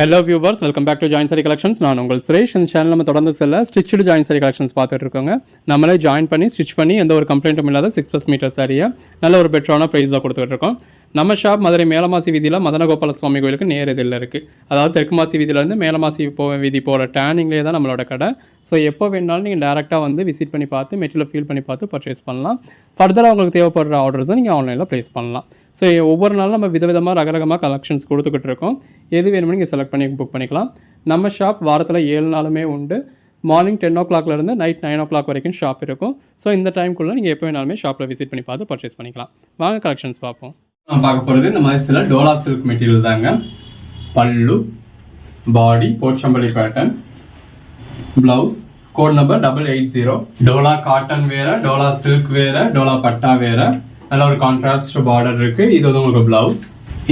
Hello viewers, welcome back to join sari collections. நான் உங்கள் சுரேஷ். இந்த சேனல் நம்ம தொடர்ந்து ஸ்டிச்சு ஜாயின் சாரி கலெக்ஷன்ஸ் பார்த்துட்டு இருக்கோங்க. நம்மளே ஜாயின் பண்ணி ஸ்டிச் பண்ணி எந்த ஒரு கம்ப்ளைண்ட்டும் இல்லாத 6+ மீட்டர் சாரியை நல்ல ஒரு பெட்டரான ப்ரைஸில் கொடுத்துட்டு இருக்கோம். நம்ம ஷாப் மதுரை மேலமாசி வீதியில் மதனகோபால சுவாமி கோயிலுக்கு நேர் இதில் இருக்குது. அதாவது தெற்கு மாசி வீதியிலேருந்து மேலமாசி வீதி போகிற டேர்னிங்லேயே தான் நம்மளோட கடை. ஸோ எப்போ வேணாலும் நீங்கள் டேரெக்டாக வந்து விசிட் பண்ணி பார்த்து மெட்டீரியல் ஃபீல் பண்ணி பார்த்து பர்ச்சேஸ் பண்ணலாம். ஃபர்தராக உங்களுக்கு தேவைப்படுற ஆர்டர்ஸை நீங்கள் ஆன்லைனில் ப்ளேஸ் பண்ணலாம். ஸோ ஒவ்வொரு நாளும் நம்ம விதவிதமாக ரகரகமாக கலெக்ஷன்ஸ் கொடுத்துக்கிட்டு இருக்கோம். எது வேணுமோ நீங்கள் செலக்ட் பண்ணி புக் பண்ணிக்கலாம். நம்ம ஷாப் வாரத்தில் 7 நாளுமே உண்டு. மார்னிங் 10 o'clockலேருந்து நைட் 9 o'clock வரைக்கும் ஷாப் இருக்கும். ஸோ இந்த டைம்குள்ளே நீங்கள் எப்போ வேணாலுமே ஷாப்பில் விசிட் பண்ணி பார்த்து பர்ச்சேஸ் பண்ணிக்கலாம். வாங்க கலெக்ஷன்ஸ் பார்ப்போம். நான் பார்க்க போகிறது இந்த மாதிரி சில டோலா சில்க் மெட்டீரியல் தாங்க. Pallu, body, Pochampally pattern, blouse, code number 880. டோலா காட்டன் வேற, டோலா சில்க் வேற, டோலா பட்டா வேற. நல்ல ஒரு கான்ட்ராஸ்ட் பார்டர் இருக்கு. இது வந்து உங்களுக்கு பிளவுஸ்.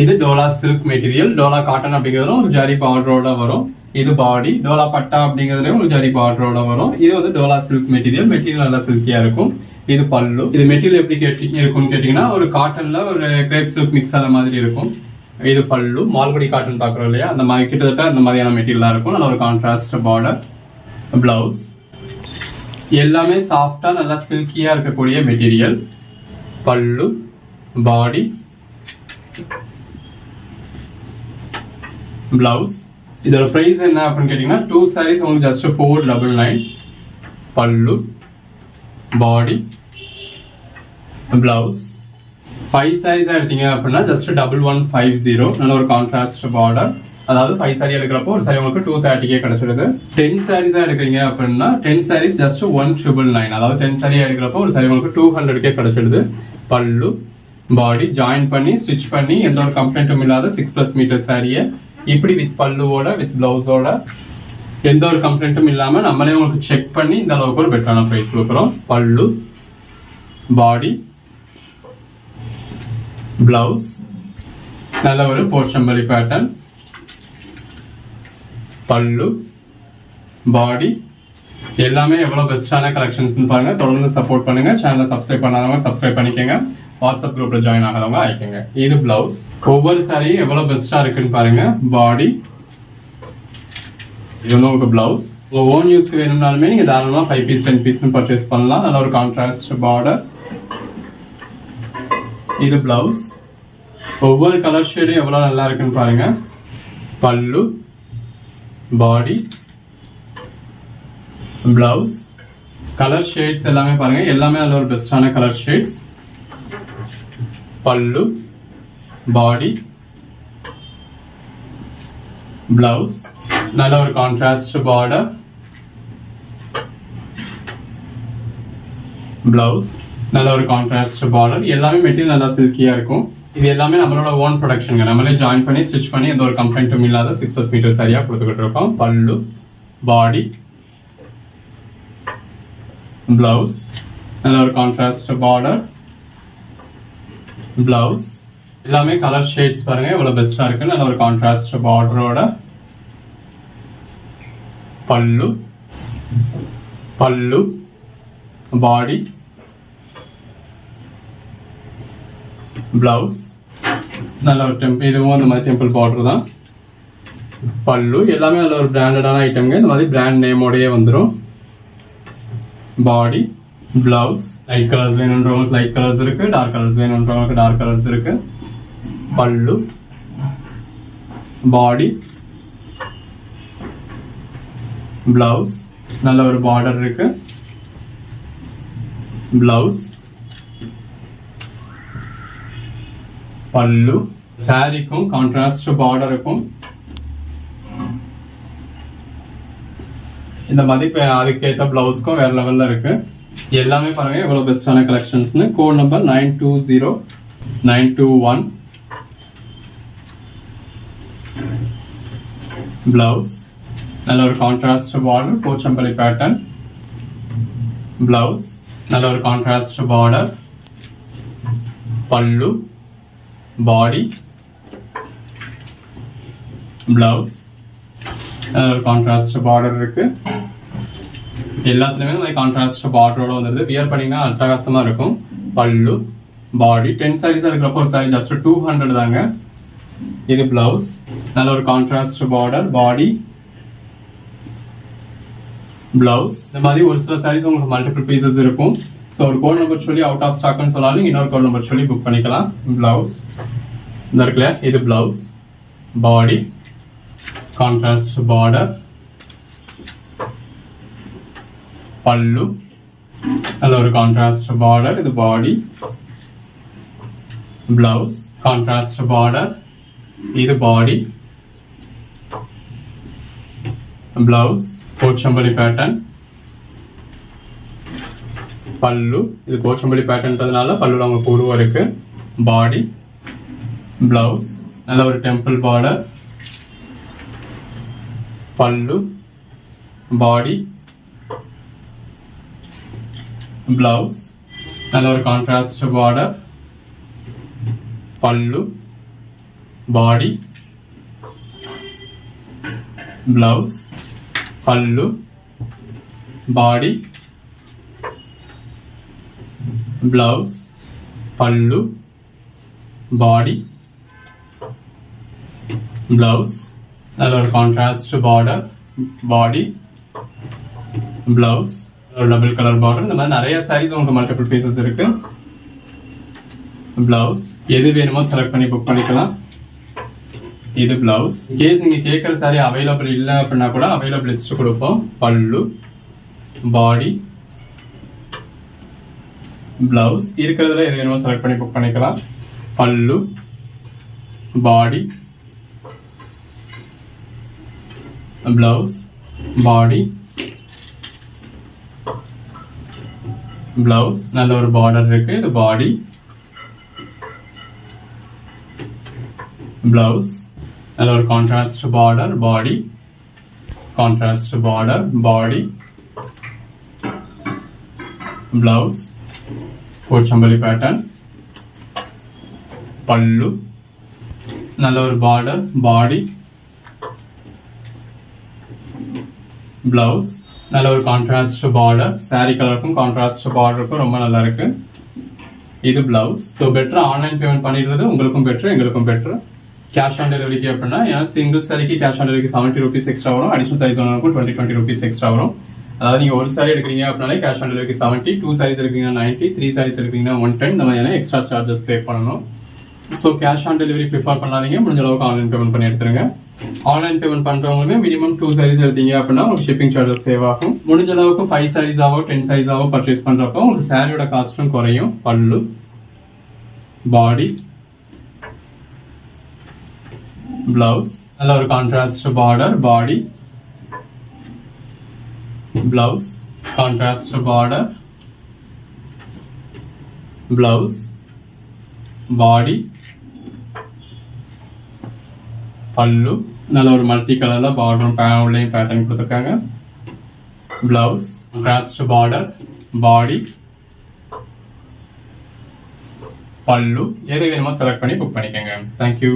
இது Dola silk material. Dola cotton அப்படிங்கிறதும் ஒரு ஜரி பார்டரோட வரும். இது பாடி. டோலா பட்டா அப்படிங்கிறதுலயும் ஒரு ஜரி பார்டரோட வரும். இது வந்து டோலா சில்க் மெட்டீரியல். மெட்டீரியல் நல்லா சில்கியா இருக்கும். இது பல்லு. இது மெட்டீரியல் எப்படி இருக்கும்னு கேட்டீங்கன்னா ஒரு காட்டன்ல ஒரு கிரேப் சில்க் மிக்ஸ் ஆன மாதிரி இருக்கும். இது பல்லு. மால்குடி காட்டன் பாக்குறோம் இல்லையா, அந்த மாதிரி கிட்டத்தட்ட அந்த மாதிரியான மெட்டீரியலா இருக்கும். நல்ல ஒரு கான்ட்ராஸ்ட் பார்டர். பிளவுஸ் எல்லாமே சாஃப்டா நல்லா சில்கியா இருக்கக்கூடிய மெட்டீரியல். பல்லு, பாடி, பிளவுஸ். இதோட பிரைஸ் என்ன அப்படின்னு கேட்டீங்கன்னா 2 sarees உங்களுக்கு ஜஸ்ட் 499. பல்லு, பாடி, பிளவுஸ். 5 sarees எடுத்தீங்க அப்படின்னா ஜஸ்ட் 1150. நல்ல ஒரு கான்ட்ராஸ்ட் பார்டர். அதாவது 5 saree எடுக்கிறப்போ ஒரு சாரி உங்களுக்கு 230 கிடைச்சிடுது. 10 sarees எடுக்கிறீங்க அப்படின்னா 10 sarees ஜஸ்ட் 1999. அதாவது 10 saree எடுக்கிறப்போ ஒரு சாரி உங்களுக்கு 200 கிடைச்சிடுது. பல்லு, பாடி ஜாயின் பண்ணி ஸ்டிச் பண்ணி எந்த ஒரு கம்ப்ளைண்ட்டும் இல்லாத 6+ மீட்டர் சாரியை இப்படி வித் பல்லுவோட வித் பிளவுஸோட எந்த ஒரு கம்ப்ளைண்ட்டும் இல்லாம நம்மளே உங்களுக்கு செக் பண்ணி இந்த அளவுக்கு ஒரு பெட்டரான பிரைஸ் கொடுக்குறோம். பல்லு, பாடி, பிளவுஸ். நல்ல ஒரு போச்சம்பள்ளி பேட்டர்ன். பல்லு, பாடி எல்லாமே எவ்வளவு பெஸ்டான கலெக்ஷன்ஸ் பாருங்க. தொடர்ந்து சப்போர்ட் பண்ணுங்க. சேனலை சப்ஸ்கிரைப் பண்ணாதவங்க சப்ஸ்கிரைப் பண்ணிக்கோங்க. வாட்ஸ்அப் குரூப்ல ஜாயின் ஆகாதவங்க ஆயிக்கோங்க. இது பிளவுஸ். ஒவ்வொரு சாரியும் எவ்வளவு பெஸ்டா இருக்குன்னு பாருங்க. பாடி. இது வந்து உங்களுக்கு பிளவுஸ். உங்க ஓன் யூஸ்க்கு வேணும்னாலுமே நீங்க தாராளமா 5 பீஸ் 10 பீஸ் பர்ச்சேஸ் பண்ணலாம். நல்ல ஒரு கான்ட்ராஸ்ட் பார்டர். இது பிளவுஸ். ஒவ்வொரு கலர் ஷேடும் எவ்வளவு நல்லா இருக்குன்னு பாருங்க. பல்லு, பாடி, பிளவுஸ். கலர் ஷேட்ஸ் எல்லாமே பாருங்க. எல்லாமே நல்ல ஒரு பெஸ்டான கலர் ஷேட்ஸ். பல்லு, பாடி, பிளவுஸ். நல்ல ஒரு கான்ட்ராஸ்ட் பார்டர். பிளவுஸ். நல்ல ஒரு கான்ட்ராஸ்ட் பார்டர். எல்லாமே மெட்டீரியல் நல்லா சில்கியா இருக்கும். இது எல்லாமே நம்மளோட ஓன் ப்ரொடக்ஷன். நம்மளே ஜாயின் பண்ணி ஸ்டிச் பண்ணி எந்த ஒரு கம்ப்ளைண்ட்டும் இல்லாத 6+ மீட்டர் சரியா கொடுத்துக்கிட்டு இருக்கோம். பல்லு, பாடி, பிளவுஸ். நல்ல ஒரு கான்ட்ராஸ்ட் பார்டர். பிளவுஸ். எல்லாமே கலர் ஷேட்ஸ் பாருங்க எவ்வளவு பெஸ்டா இருக்கு. நல்ல ஒரு கான்ட்ராஸ்ட் பார்டரோட. பல்லு, பல்லு, பாடி, பிளவுஸ். நல்ல ஒரு இதுவும் அந்த மாதிரி டெம்பிள் பார்டர் தான். பல்லு. எல்லாமே நல்ல ஒரு பிராண்டடான ஐட்டம்ங்க. இந்த மாதிரி பிராண்ட் நேமோடயே வந்துடும். Body, blouse. லைட் கலர்ஸ் வேணுன்றவங்களுக்கு லைட் கலர்ஸ் இருக்கு. டார்க் கலர்ஸ் வேணுன்றவங்களுக்கு டார்க் கலர்ஸ் இருக்கு. பல்லு, பாடி, பிளவுஸ். நல்ல ஒரு பார்டர் இருக்கு. பிளவுஸ், பல்லு. சாரிக்கும் கான்ட்ராஸ்ட் பார்டருக்கும் இந்த மதிப்பு அதுக்கேற்ற பிளவுஸ்க்கும் வேற லெவல்ல இருக்கு. எல்லாமே பாருங்க எவ்வளவு பெஸ்டான கலெக்ஷன்ஸ்னு. Code number 920 921. பிளவுஸ். நல்ல ஒரு contrast border. Pochampalli pattern. Blouse. நல்ல ஒரு கான்ட்ராஸ்ட் பார்டர். பல்லு, பாடி, பிளவுஸ். ஒரு கான்ட்ராஸ்ட் பார்டர் இருக்கு. எல்லாத்துலயுமே கான்ட்ராஸ்ட் பார்டரோட வந்துருது. வியர் பண்ணீங்கன்னா அட்டகாசமா இருக்கும். பல்லு, பாடி. 10 sarees எடுக்கிறப்போ ஒரு சாரி ஜஸ்ட் 200 தாங்க. இது பிளவுஸ், நல்ல ஒரு கான்ட்ராஸ்ட் பார்டர், பாடி, பிளவுஸ். இந்த மாதிரி ஒரு சில சாரீஸ் உங்களுக்கு மல்டிபிள் பீசஸ் இருக்கும். ஸோ ஒரு கோட் நம்பர் சொல்லி அவுட் ஆஃப் ஸ்டாக்னு சொன்னாலும் இன்னொரு கோட் நம்பர் சொல்லி புக் பண்ணிக்கலாம். பிளவுஸ் இந்த இருக்குல்ல, இது பிளவுஸ், பாடி, கான்ட்ராஸ்ட் பார்டர், பல்லு, நல்ல ஒரு கான்ட்ராஸ்ட் பார்டர், இது பாடி, பிளவுஸ், கான்ட்ராஸ்ட் பார்டர், இது பாடி, பிளவுஸ், போச்சம்பள்ளி பேட்டர்ன், பல்லு, இது போச்சம்பள்ளி பேட்டர்ன்றதுனால பல்லுல உங்களுக்கு உருவம் இருக்கு, பாடி, பிளவுஸ், நல்ல ஒரு டெம்பிள் பார்டர், பல்லு, பாடி, பிளவுஸ், நல்ல ஒரு கான்ட்ராஸ்ட் பார்டர், பல்லு, பாடி, பிளவுஸ், பல்லு, பாடி, பிளவுஸ், பல்லு, பாடி, பிளவுஸ், நல்ல ஒரு கான்ட்ராஸ்ட் பார்டர், பாடி, பிளவுஸ், ஒரு டபுள் கலர் பார்டர். இந்த மாதிரி நிறைய சாரீஸ் உங்களுக்கு மல்டிபிள் பீசஸ் இருக்கு. பிளவுஸ் எது வேணுமோ செலக்ட் பண்ணி புக் பண்ணிக்கலாம். இது பிளவுஸ். கேஸ் நீங்க கேட்கற சாரி அவைலபிள் இல்லை அப்படின்னா கூட அவைலபிள் லிஸ்ட் கொடுப்போம். பல்லு, பாடி, பிளவுஸ் இருக்கிறதுல எது வேணுமோ செலக்ட் பண்ணி புக் பண்ணிக்கலாம். பல்லு, பாடி, பிளவுஸ், பாடி, பிளவுஸ், நல்ல ஒரு பார்டர் இருக்கு, இது பாடி, பிளவுஸ், நல்ல ஒரு contrast border, body, contrast border, body, blouse, Pochampally pattern, pallu, நல்ல ஒரு பார்டர், பாடி, பிளவுஸ், நல்ல ஒரு கான்ட்ராஸ்ட் பார்டர், சாரி கலருக்கும் கான்ட்ராஸ்ட் பார்டருக்கும் ரொம்ப நல்லா இருக்கு. இது blouse. So better online payment பண்ணிடுறது உங்களுக்கும் பெட்டர், எங்களுக்கும் பெட்டர். கேஷ் ஆன் டெலிவரிக்கு அப்படின்னா ஏன்னா சிங்கிள் சாரிக்கு கேஷ் ஆன் டெலிவரிக்கு 70 ரூபீஸ் எக்ஸ்ட்ரா வரும். அடிஷனல் சாரீஸ் ஒன்றுக்கும் 20 ரூபீஸ் எக்ஸ்ட்ரா வரும். அதாவது நீங்கள் ஒரு சாரி எடுக்கிறீங்க அப்படின்னாலே கேஷ் ஆன் டெலிவரிக்கு 70, 2 சாரீஸ் எடுக்கிறீங்கன்னா 90, 3 சாரீஸ் எடுக்கிறீங்கன்னா 110, இந்த மாதிரியான எக்ஸ்ட்ரா சார்ஜஸ் பே பண்ணணும். So cash on delivery prefer பண்ணாதீங்க, முடிஞ்ச அளவுக்கு ஆன்லைன் பேமெண்ட் பண்ணி எடுத்துருங்க. ஆன்லைன் பேமெண்ட் பண்றவங்களுமே மினிமம் 2 சாரீஸ் எடுத்தீங்க அப்படின்னா உங்களுக்கு ஷிப்பிங் சார்ஜஸ் சேவ் ஆகும். முடிஞ்ச அளவுக்கு 5 சாரீஸ் ஆவோ 10 சாரீஸ் ஆவோ பர்ச்சேஸ் பண்றப்போ உங்களுக்கு சாரியோட காஸ்ட்டும் குறையும். பல்லு, பாடி, பிளவுஸ், நல்ல ஒரு contrast border, body, blouse, contrast border, blouse, பாடி, பல்லு, நல்ல ஒரு மல்டி கலர்ல பார்டரும் உள்ளேயும் பேட்டர்ன் கொடுத்துருக்காங்க. பிளவுஸ், கான்ட்ராஸ்ட் பார்டர், பாடி, பல்லு, எது வேணுமோ செலக்ட் பண்ணி புக் பண்ணிக்கோங்க. தேங்க்யூ.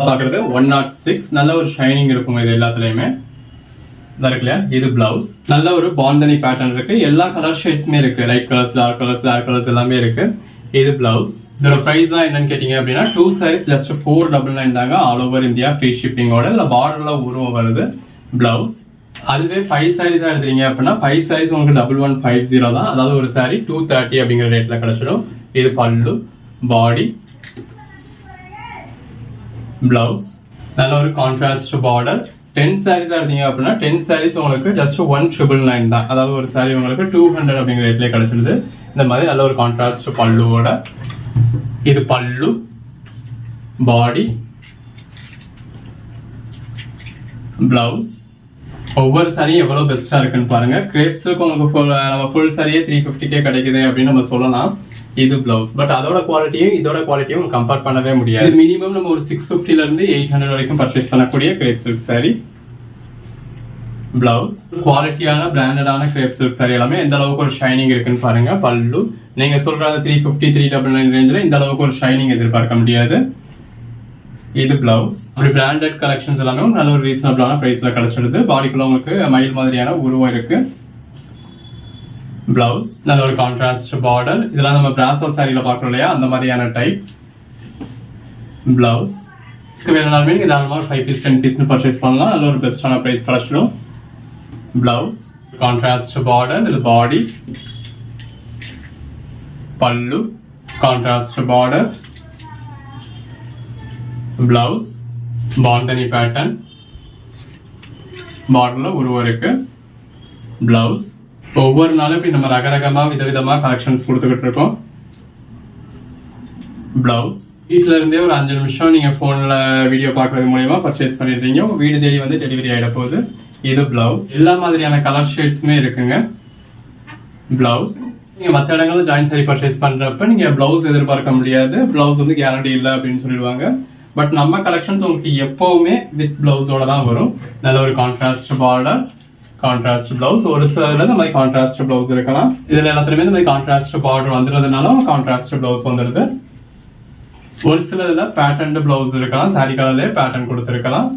பாக்குறது 106, நல்ல ஒரு ஷைனிங் இருக்கும் இது எல்லாத்துலயுமே. இருக்குல்லையா, இது பிளவுஸ், நல்ல ஒரு பாந்தனி பேட்டர்ன் இருக்கு, எல்லா கலர் ஷேட்ஸுமே இருக்கு, லைட் கலர்ஸ், டார்க் கலர்ஸ் எல்லாமே இருக்கு. இது பிளவுஸ். இதோட பிரைஸ் தான் என்னன்னு கேட்டீங்க அப்படின்னா 2 சாரீஸ் ஜஸ்ட் 499 தாங்க, ஆல் ஓவர் இந்தியா, ஃப்ரீ ஷிப்பிங்கோட. இல்ல பார்டர்ல உருவம் வருது. பிளவுஸ். அதுவே 5 சாரீஸா எடுத்தீங்க அப்படின்னா 5 சாரீஸ் உங்களுக்கு 1150 தான், அதாவது ஒரு சாரி 230 அப்படிங்கிற ரேட்ல கிடைச்சிடும். இது பல்லு, பாடி, பிளவுஸ், நல்ல ஒரு கான்ட்ராஸ்ட் பார்டர். 10 சாரீஸ் எடுத்தீங்க அப்படின்னா 10 சாரீஸ் உங்களுக்கு ஜஸ்ட் 1999 தான், அதாவது ஒரு சாரி உங்களுக்கு 200 அப்படிங்கிற ரேட்லயே கிடைச்சிடுது. இந்த மாதிரி நல்ல ஒரு கான்ட்ராஸ்ட் பல்லுவோட. இது பல்லு, பாடி, பிளவுஸ். ஒவ்வொரு சாரியும் எவ்வளவு பெஸ்டா இருக்குன்னு பாருங்க. கிரேப்ஸுக்கு உங்களுக்கு நம்ம ஃபுல் சாரியே 350K கிடைக்குது அப்படின்னு நம்ம சொல்லலாம். இது பிளவுஸ். பட் அதோட குவாலிட்டியும் இதோட குவாலிட்டியும் கம்பேர் பண்ணவே முடியாது. மினிமம் நம்ம ஒரு 650 இருந்து 800 வரைக்கும் பர்ச்சேஸ் பண்ணக்கூடிய கிரேப் சில்க் சாரி. பிளவுஸ் குவாலிட்டியான பிராண்டடான கிரேப் சில்க் சாரி எல்லாமே எந்த அளவுக்கு ஒரு ஷைனிங் இருக்குன்னு பாருங்க. பல்லு நீங்க சொல்ற 350 399 ரேஞ்சில் இந்த அளவுக்கு ஒரு ஷைனிங் எதிர்பார்க்க முடியாது. இது பிளவுஸ். அப்படி பிராண்டட் கலெக்ஷன்ஸ் எல்லாமே நல்ல ஒரு ரீசனபிளான பிரைஸ்ல கிடைச்சிடுது. பாடிக்குள்ள உங்களுக்கு மயில் மாதிரியான உருவம் இருக்கு. பிளவுஸ் நல்ல ஒரு கான்ட்ராஸ்ட் பார்டர். இதெல்லாம் நம்ம பிராசோ சாரியில பாக்குறோம் இல்லையா, அந்த மாதிரியான டைப். பிளவுஸ் வேணும்னாலுமே நீங்கள் தாராளமாக 5 பீஸ் 10 பீஸ்னு பர்ச்சேஸ் பண்ணலாம். நல்ல ஒரு பெஸ்ட்டான ப்ரைஸ் கிடச்சிடும். ப்ளவுஸ் கான்ட்ராஸ்ட் பார்டர், இது பாடி, பல்லு contrast border, blouse bandhani pattern, பார்டரில் உருவம் இருக்கு. ப்ளவுஸ் ஒவ்வொரு நாளும் இப்படி நம்ம ரகரகமாக விதவிதமாக கலெக்ஷன்ஸ் கொடுத்துக்கிட்டு இருக்கோம். ப்ளவுஸ் வீட்டில் இருந்தே ஒரு 5 நிமிஷம் நீங்கள் ஃபோனில் வீடியோ பார்க்குறது மூலயமா பர்ச்சேஸ் பண்ணிடுறீங்க. உங்கள் வீடு தேடி வந்து டெலிவரி ஆகிட போகுது. இது ப்ளவுஸ். எல்லா மாதிரியான கலர் ஷேட்ஸுமே இருக்குங்க. ப்ளவுஸ் நீங்கள் மற்ற இடங்களில் ஜாயின் சாரி பர்ச்சேஸ் பண்ணுறப்ப நீங்கள் ப்ளவுஸ் எதிர்பார்க்க முடியாது. ப்ளவுஸ் வந்து கேரண்டி இல்லை அப்படின்னு சொல்லிடுவாங்க. பட் நம்ம கலெக்ஷன்ஸ் உங்களுக்கு எப்போவுமே வித் ப்ளவுஸோட தான் வரும். நல்ல ஒரு கான்ட்ராஸ்ட் பார்டர், கான்ட்ராஸ்ட் ப்ளவுஸ். ஒரு சிலதுல இந்த மாதிரி கான்ட்ராஸ்ட் ப்ளவுஸ் இருக்கலாம். இதில் எல்லாத்துலேயுமே இந்த மாதிரி கான்ட்ராஸ்ட் பார்டர் வந்துடுறதுனால கான்ட்ராஸ்ட் ப்ளவுஸ் வந்துடுது. ஒரு சிலதுல பேட்டர்ன் ப்ளவுஸ் இருக்கலாம், சாரி கலர்லேயே பேட்டர்ன் கொடுத்துருக்கலாம்.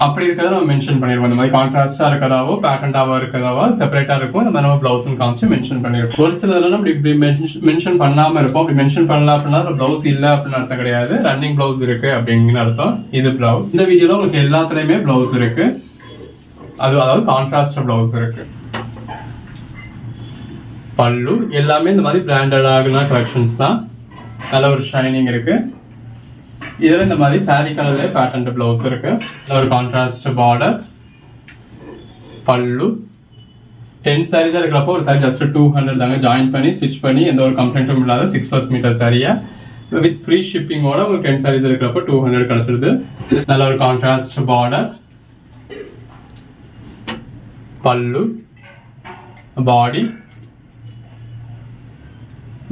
அப்படி இருக்கிறத நம்ம மென்ஷன் பண்ணிடுவோம். இந்த மாதிரி கான்ட்ராஸ்டா இருக்கதாவோ பேட்டர்ன்டாவோ இருக்கதாவோ செப்பரேட்டா இருக்கும். இந்த மாதிரி நம்ம ப்ளவுஸ் காமிச்சு மென்ஷன் பண்ணிருப்போம். ஒரு சிலதுல நம்ம இப்படி மென்ஷன் பண்ணாம இருப்போம். அப்படி மென்ஷன் பண்ணலாம் அப்படின்னா ப்ளவுஸ் இல்ல அப்படின்னு அர்த்தம் கிடையாது. ரன்னிங் ப்ளவுஸ் இருக்கு அப்படின்னு அர்த்தம். இது ப்ளவுஸ். இந்த வீடியோல உங்களுக்கு எல்லாத்துலயுமே ப்ளவுஸ் இருக்கு. அதாவது கான்ட்ராஸ்ட் ப்ளவுஸ் இருக்கு. பல்லு எல்லாமே இந்த மாதிரி பிராண்டடான கலெக்ஷன்ஸ் தான். நல்ல ஒரு ஷைனிங் இருக்கு. இதுல இந்த மாதிரி சாரி கலர்ல பேட்டர்ன் ப்ளவுஸ் இருக்கு. ஒரு கான்ட்ராஸ்ட் பார்டர், பல்லு. 10 சாரீஸ் எடுக்கிறப்போ ஒரு சாரி ஜஸ்ட் 200 தாங்க. ஜாயின் பண்ணி ஸ்டிச் பண்ணி எந்த ஒரு கம்ப்ளைண்ட்டும் இல்லாத 6+ மீட்டர் சாரியா வித் ஃப்ரீ ஷிப்பிங்கோட ஒரு 10 சாரீஸ் எடுக்கிறப்போ 200 கிடைச்சிருது. நல்ல ஒரு கான்ட்ராஸ்ட் பார்டர், பல்லு, பாடி,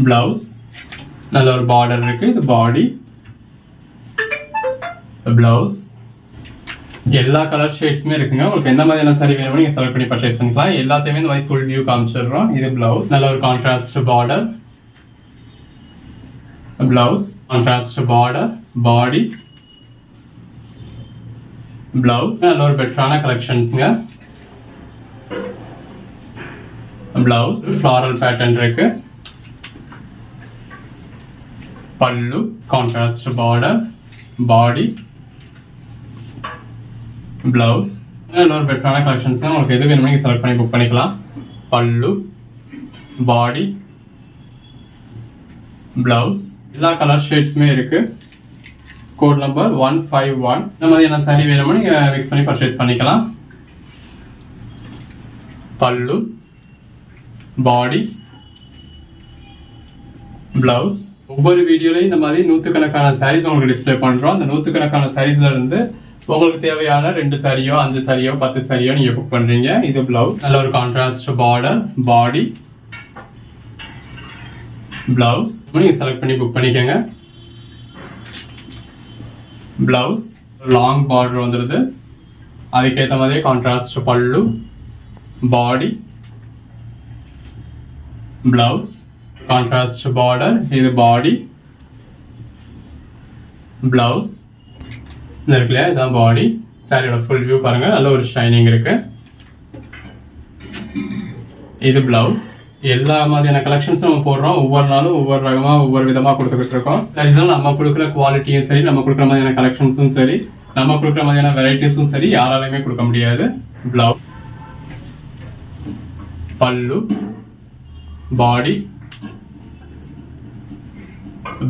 பிளவுஸ். நல்ல ஒரு பார்டர் இருக்கு. இது பாடி, பிளவுஸ். எல்லா கலர் ஷேட்ஸுமே இருக்குங்க. உங்களுக்கு எந்த மாதிரியான சாரி வேணுமோ நீங்க செலக்ட் பண்ணி பர்ச்சேஸ் பண்ணிக்கலாம். எல்லாத்தையுமே இந்த மாதிரி ஃபுல் வியூ காமிச்சிடுறோம். இது பிளவுஸ். நல்ல ஒரு contrast border, blouse, contrast border, body, blouse. நல்ல ஒரு பெட்டரான கலெக்ஷன்ஸ்ங்க. பிளவுஸ் ஃப்ளாரல் பேட்டர்ன் இருக்கு. பல்லு கான்ட்ராஸ்ட் பார்டர், பாடி, பிளவுஸ். இன்னொரு பெட்டரான கலெக்ஷன்ஸ் உங்களுக்கு எது வேணுமோ நீங்க செலக்ட் பண்ணி புக் பண்ணிக்கலாம். பல்லு, பாடி, பிளவுஸ். எல்லா கலர் ஷேட்ஸுமே இருக்கு. Code number 151. இந்த மாதிரியான சாரி வேணுமோ நீங்க மிக்ஸ் பண்ணி பர்ச்சேஸ் பண்ணிக்கலாம். பல்லு, பாடி, பிளவுஸ். ஒவ்வொரு வீடியோலையும் இந்த மாதிரி 100கணக்கான சாரீஸ் உங்களுக்கு டிஸ்பிளே பண்றோம். அந்த 100கணக்கான சாரீஸ்ல இருந்து உங்களுக்கு தேவையான 2 சாரியோ 5 சாரியோ 10 சாரியோ நீங்க புக் பண்றீங்க. இது பிளவுஸ். நல்ல ஒரு கான்ட்ராஸ்ட் பார்டர், பாடி, பிளவுஸ். நீங்க செலக்ட் பண்ணி புக் பண்ணிக்கோங்க. பிளவுஸ் லாங் பார்டர் வந்துடுது. அதுக்கேற்ற மாதிரி கான்ட்ராஸ்ட் பல்லு, பாடி, பிளவுஸ், கான்ட்ராஸ்ட் பார்டர். இது பாடி, பிளவுஸ். இருக்கு இல்லையா, இதுதான் பாடி. சாரியோட ஃபுல் வியூ பாருங்க. நல்ல ஒரு ஷைனிங் இருக்கு. இது பிளவுஸ். எல்லா மாதிரியான கலெக்ஷன்ஸ் நம்ம போடுறோம். ஒவ்வொரு நாளும் ஒவ்வொரு ரகமா ஒவ்வொரு விதமா கொடுத்துக்கிட்டு இருக்கோம். இதெல்லாம் நம்ம கொடுக்குற குவாலிட்டியும் சரி, நம்ம கொடுக்குற மாதிரியான கலெக்ஷன்ஸும் சரி, நம்ம கொடுக்குற மாதிரியான வெரைட்டிஸும் சரி யாராலையுமே கொடுக்க முடியாது. பிளவுஸ், பல்லு, பாடி,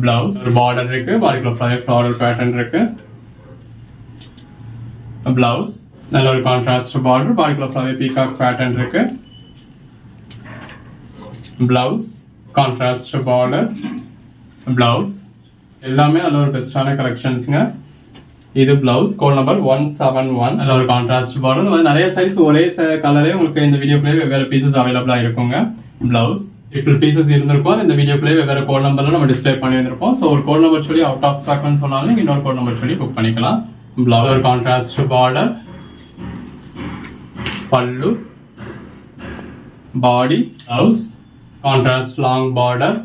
பிளவுஸ். ஒரு பார்டர் இருக்கு. பாடிக்குள்ள ஃப்ளாரல் பேட்டர்ன் இருக்கு. பிளவுஸ் நல்ல ஒரு கான்ட்ராஸ்ட் பார்டர். பாடிக்குள்ள பீகாக் பேட்டர்ன் இருக்கு. Blouse contrast border, blouse. எல்லாமே நல்ல ஒரு பெஸ்டான கலெக்ஷன்ஸ்ங்க. இது பிளவுஸ். Code number 171. நல்ல ஒரு கான்ட்ராஸ்ட் பார்டர். இந்த மாதிரி நிறைய சைஸ் ஒரே கலரே உங்களுக்கு இந்த வீடியோக்குள்ளே வெவ்வேறு பீசஸ் அவைலபிளா இருக்குங்க. பிளவுஸ் ட்ரிபிள் பீசஸ் இருந்திருக்கும். இந்த வீடியோக்குள்ளே வெவ்வேறு கோட் நம்பர்ல நம்ம டிஸ்பிளே பண்ணியிருந்திருப்போம். ஸோ ஒரு கோட் நம்பர் சொல்லி அவுட் ஆஃப் ஸ்டாக்னு சொன்னாலும் இன்னொரு கோட் நம்பர் சொல்லி புக் பண்ணிக்கலாம். பிளவுஸ் ஒரு கான்ட்ராஸ்ட் பார்டர், பல்லு, பாடி, blouse, contrast long border,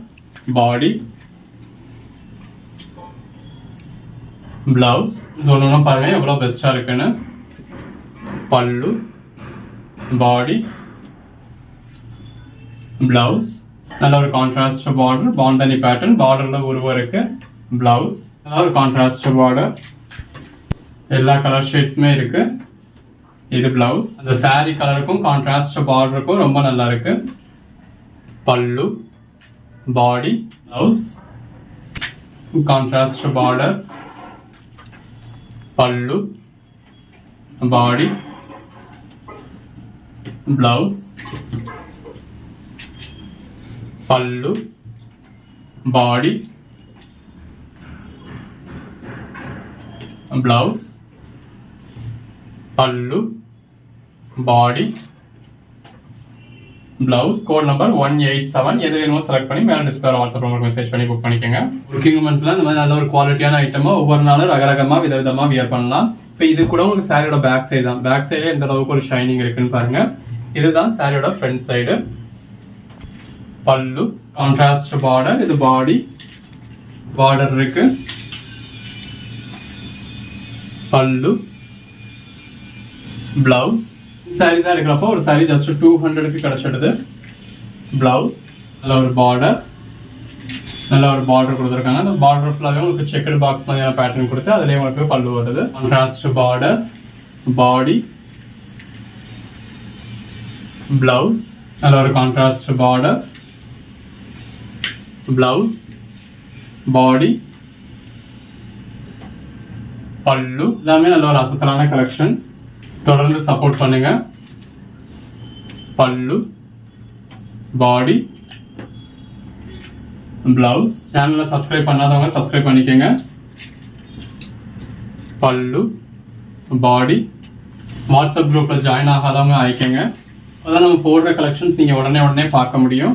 body, blouse. சொன்னா பாருங்க எவ்வளவு பெஸ்டா இருக்குன்னு. பல்லு, பாடி, பிளவுஸ். நல்ல ஒரு கான்ட்ராஸ்ட் பார்டர், பாந்தனி பேட்டர்ன். பார்டர்ல உருவம் இருக்கு. பிளவுஸ் நல்ல ஒரு கான்ட்ராஸ்ட் பார்டர், எல்லா கலர் ஷேட்ஸுமே இருக்கு. இது பிளவுஸ். அந்த saree கலருக்கும் கான்ட்ராஸ்ட் பார்டருக்கும் ரொம்ப நல்லா இருக்கு. பல்லு, பாடி, பிளவுஸ், கான்ட்ராஸ்ட் பார்டர், பல்லு, பாடி, பிளவுஸ், பல்லு, பாடி, பிளவுஸ், பல்லு, பாடி, பிளவுஸ். Code number 187. எது வேணுமோ செலக்ட் பண்ணி மேலே டிஸ்பிளே வாட்ஸ்அப் நம்பருக்கு மெசேஜ் பண்ணி புக் பண்ணிக்கோங்க. ஒர்க்கிங் உமன்ஸ்லாம் இந்த மாதிரி நல்ல ஒரு குவாலிட்டியான ஐட்டமா ஒவ்வொரு நாளும் ரகரகமா விதவிதமா வியர் பண்ணலாம். இப்போ இது கூட உங்களுக்கு சாரியோட பேக் சைடு தான். பேக் சைடு எந்த அளவுக்கு ஒரு ஷைனிங் இருக்குன்னு பாருங்க. இதுதான் சாரியோட ஃப்ரண்ட் சைடு. பல்லு, கான்ட்ராஸ்ட் பார்டர், இது பாடி, பார்டர் இருக்கு, பல்லு, பிளவுஸ். சாரீஸா எடுக்கிறப்போ ஒரு சாரி ஜஸ்ட் 200க்கு கிடைச்சிடுது. பிளவுஸ், நல்ல ஒரு பார்டர், நல்ல ஒரு பார்டர் கொடுத்துருக்காங்க. அந்த பார்டர் ஃபுல்லாகவே உங்களுக்கு செக்கடு பாக்ஸ் மாதிரியான பேட்டர்ன் கொடுத்து அதுலேயே உங்களுக்கு பல்லு வருது. கான்ட்ராஸ்ட் பார்டர், பாடி, பிளவுஸ், நல்ல ஒரு கான்ட்ராஸ்ட் பார்டர், பிளவுஸ், பாடி, பல்லு. எல்லாமே நல்ல ஒரு அசத்தலான கலெக்ஷன்ஸ். தொடர்ந்து சப்போர்ட் பண்ணுங்க. பல்லு, பாடி, பிளவுஸ். சேனலை சப்ஸ்கிரைப் பண்ணாதவங்க சப்ஸ்கிரைப் பண்ணிக்கோங்க. பல்லு, பாடி. வாட்ஸ்அப் குரூப்ல ஜாயின் ஆகாதவங்க ஆயிக்கங்க. அதான் நம்ம போடுற கலெக்ஷன்ஸ் நீங்க உடனே பார்க்க முடியும்.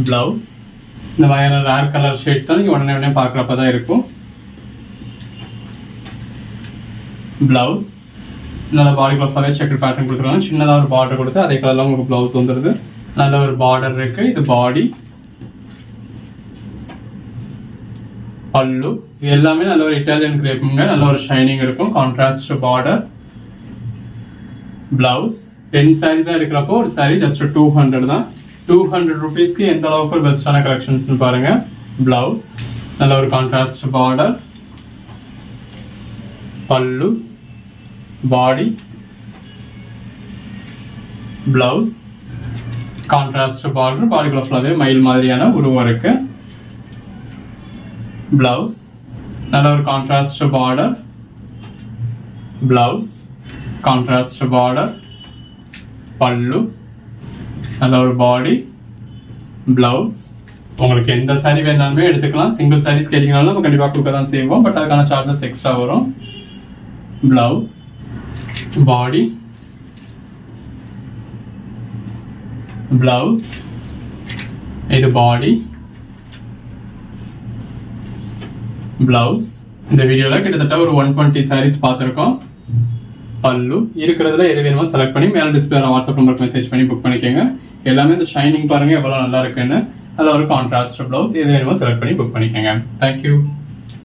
பிளவுஸ், இந்த மாதிரியான ரேர் கலர் ஷேட்ஸ் நீங்க உடனே பார்க்குறப்ப தான் இருக்கும். பிளவுஸ், நல்ல பாடி ஃபுல்லாகவே செக்கர் பேட்டர்ன் கொடுத்துருவாங்க. சின்னதாக ஒரு பார்டர் கொடுத்து அதே கலரில் உங்களுக்கு பிளவுஸ் வந்துடுது. நல்ல ஒரு பார்டர் இருக்கு. இது பாடி, பல்லு. இது எல்லாமே நல்ல ஒரு இட்டாலியன் கிரேப்புங்க. நல்ல ஒரு ஷைனிங் இருக்கும். Contrast border, blouse. 10 சாரீஸாக எடுக்கிறப்போ ஒரு சாரி ஜஸ்ட் 200 தான். 200 ருபீஸ்க்கு எந்த அளவுக்கு ஒரு பெஸ்டான கலெக்ஷன்ஸ் பாருங்க. பிளவுஸ், நல்ல ஒரு கான்ட்ராஸ்ட் பார்டர், பல்லு, பாடி, பிளவுஸ், கான்ட்ராஸ்ட் பார்டர். பாடிக்குள்ள ஃபுல்லாகவே மயில் மாதிரியான உருவம் இருக்கு. பிளவுஸ், நல்ல ஒரு contrast border, blouse, contrast border, பல்லு, நல்ல ஒரு பாடி, பிளவுஸ். உங்களுக்கு எந்த சாரி வேணாலுமே எடுத்துக்கலாம். சிங்கிள் சாரீஸ் கேட்டீங்கனாலும் நம்ம கண்டிப்பாக கொடுக்க தான் செய்வோம். பட் அதுக்கான சார்ஜஸ் எக்ஸ்ட்ரா வரும். பிளவுஸ், பாடி, பிளவுஸ், இது பாடி, பிளவுஸ். இந்த வீடியோல கிட்டத்தட்ட ஒரு 120 சாரீஸ் பார்த்துருக்கோம். பல்லு இருக்கிறதுல எது வேணுமோ செலக்ட் பண்ணி மேலே டிஸ்பிளே வாட்ஸ்அப் நம்பருக்கு மெசேஜ் பண்ணி புக் பண்ணிக்கோங்க. எல்லாமே இந்த ஷைனிங் பாருங்க எவ்வளோ நல்லா இருக்குன்னு. அதில் ஒரு கான்ட்ராஸ்ட் பிளவுஸ் எது வேணுமோ செலக்ட் பண்ணி புக் பண்ணிக்கோங்க. தேங்க்யூ.